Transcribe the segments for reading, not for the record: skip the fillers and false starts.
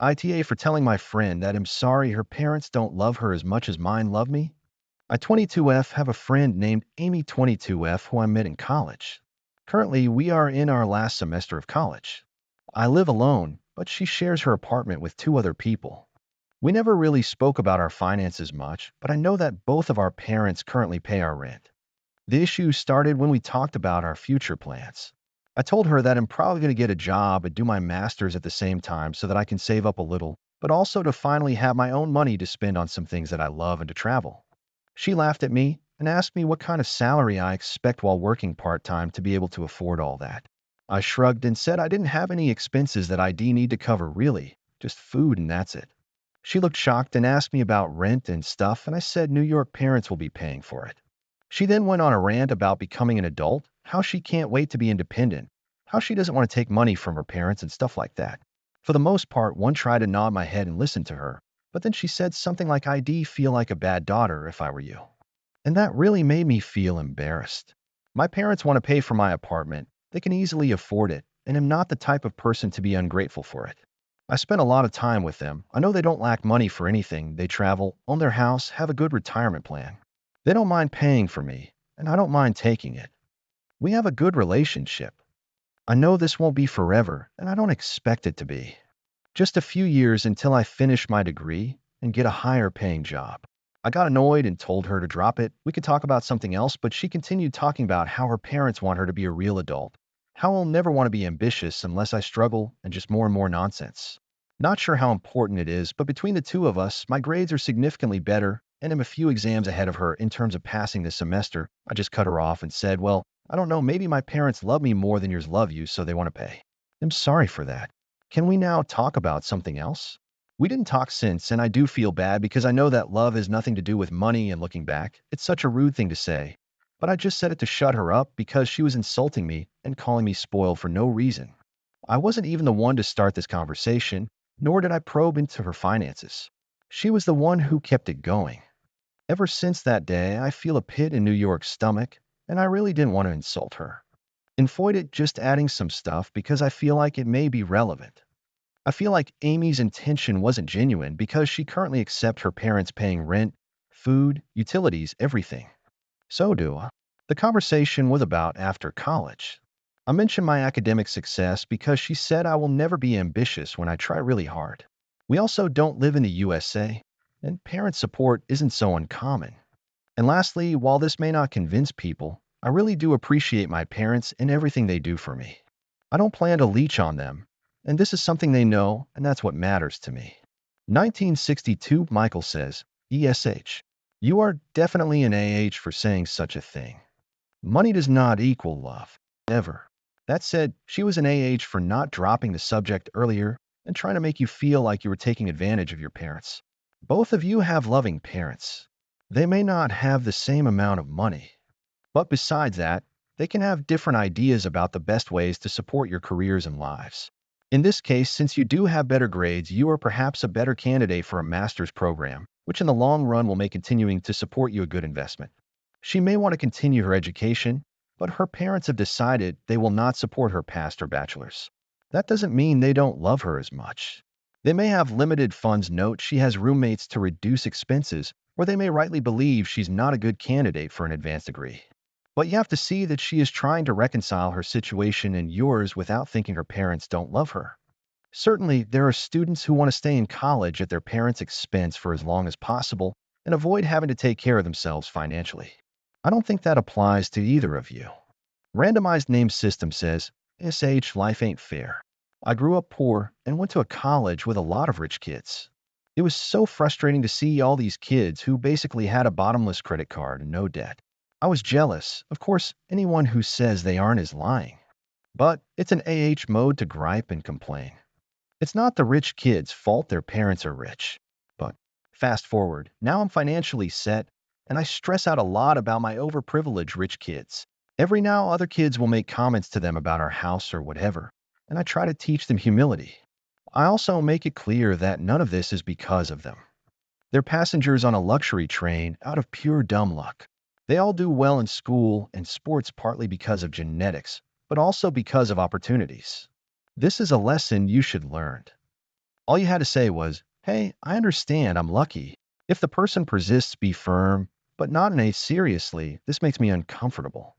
ITA for telling my friend that I'm sorry her parents don't love her as much as mine love me. I 22F have a friend named Amy 22F who I met in college. Currently, we are in our last semester of college. I live alone, but she shares her apartment with two other people. We never really spoke about our finances much, but I know that both of our parents currently pay our rent. The issue started when we talked about our future plans. I told her that I'm probably going to get a job and do my master's at the same time so that I can save up a little, but also to finally have my own money to spend on some things that I love and to travel. She laughed at me and asked me what kind of salary I expect while working part-time to be able to afford all that. I shrugged and said I didn't have any expenses that I'd need to cover really, just food and that's it. She looked shocked and asked me about rent and stuff, and I said New York parents will be paying for it. She then went on a rant about becoming an adult, how she can't wait to be independent, how she doesn't want to take money from her parents and stuff like that. For the most part, one tried to nod my head and listen to her, but then she said something like I'd feel like a bad daughter if I were you. And that really made me feel embarrassed. My parents want to pay for my apartment. They can easily afford it, and I'm not the type of person to be ungrateful for it. I spent a lot of time with them. I know they don't lack money for anything. They travel, own their house, have a good retirement plan. They don't mind paying for me, and I don't mind taking it. We have a good relationship. I know this won't be forever, and I don't expect it to be. Just a few years until I finish my degree and get a higher paying job. I got annoyed and told her to drop it. We could talk about something else, but she continued talking about how her parents want her to be a real adult, how I'll never want to be ambitious unless I struggle, and just more and more nonsense. Not sure how important it is, but between the two of us, my grades are significantly better, and I'm a few exams ahead of her in terms of passing this semester. I just cut her off and said, well, I don't know, maybe my parents love me more than yours love you, so they want to pay. I'm sorry for that. Can we now talk about something else? We didn't talk since, and I do feel bad because I know that love has nothing to do with money, and looking back, it's such a rude thing to say. But I just said it to shut her up because she was insulting me and calling me spoiled for no reason. I wasn't even the one to start this conversation, nor did I probe into her finances. She was the one who kept it going. Ever since that day, I feel a pit in New York's stomach, and I really didn't want to insult her. Avoid it just adding some stuff because I feel like it may be relevant. I feel like Amy's intention wasn't genuine because she currently accepts her parents paying rent, food, utilities, everything. So do I. The conversation was about after college. I mentioned my academic success because she said I will never be ambitious when I try really hard. We also don't live in the USA, and parent support isn't so uncommon. And lastly, while this may not convince people, I really do appreciate my parents and everything they do for me. I don't plan to leech on them, and this is something they know, and that's what matters to me. 1962, Michael says, ESH. You are definitely an AH for saying such a thing. Money does not equal love. Ever. That said, she was an AH for not dropping the subject earlier and trying to make you feel like you were taking advantage of your parents. Both of you have loving parents. They may not have the same amount of money, but besides that, they can have different ideas about the best ways to support your careers and lives. In this case, since you do have better grades, you are perhaps a better candidate for a master's program, which in the long run will make continuing to support you a good investment. She may want to continue her education, but her parents have decided they will not support her past her bachelor's. That doesn't mean they don't love her as much. They may have limited funds. Note she has roommates to reduce expenses, or they may rightly believe she's not a good candidate for an advanced degree. But you have to see that she is trying to reconcile her situation and yours without thinking her parents don't love her. Certainly, there are students who want to stay in college at their parents' expense for as long as possible and avoid having to take care of themselves financially. I don't think that applies to either of you. Randomized Name System says, life ain't fair. I grew up poor and went to a college with a lot of rich kids. It was so frustrating to see all these kids who basically had a bottomless credit card and no debt. I was jealous. Of course, anyone who says they aren't is lying. But it's an mode to gripe and complain. It's not the rich kids' fault their parents are rich. But fast forward, now I'm financially set, and I stress out a lot about my overprivileged rich kids. Every now other kids will make comments to them about our house or whatever, and I try to teach them humility. I also make it clear that none of this is because of them. They're passengers on a luxury train out of pure dumb luck. They all do well in school and sports partly because of genetics, but also because of opportunities. This is a lesson you should learn. All you had to say was, "Hey, I understand, I'm lucky." If the person persists, be firm, but not in a seriously, this makes me uncomfortable.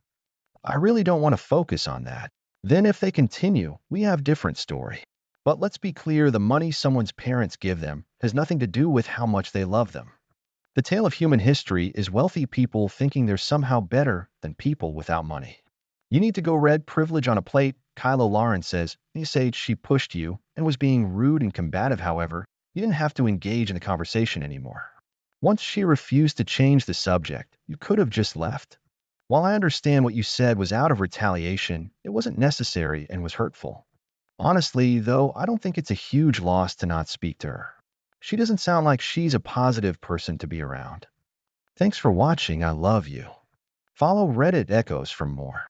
I really don't want to focus on that. Then if they continue, we have different story. But let's be clear, the money someone's parents give them has nothing to do with how much they love them. The tale of human history is wealthy people thinking they're somehow better than people without money. You need to go red privilege on a plate, Kylo Lawrence says. You say she pushed you and was being rude and combative, however. You didn't have to engage in the conversation anymore. Once she refused to change the subject, you could have just left. While I understand what you said was out of retaliation, it wasn't necessary and was hurtful. Honestly, though, I don't think it's a huge loss to not speak to her. She doesn't sound like she's a positive person to be around. Thanks for watching. I love you. Follow Reddit Echoes for more.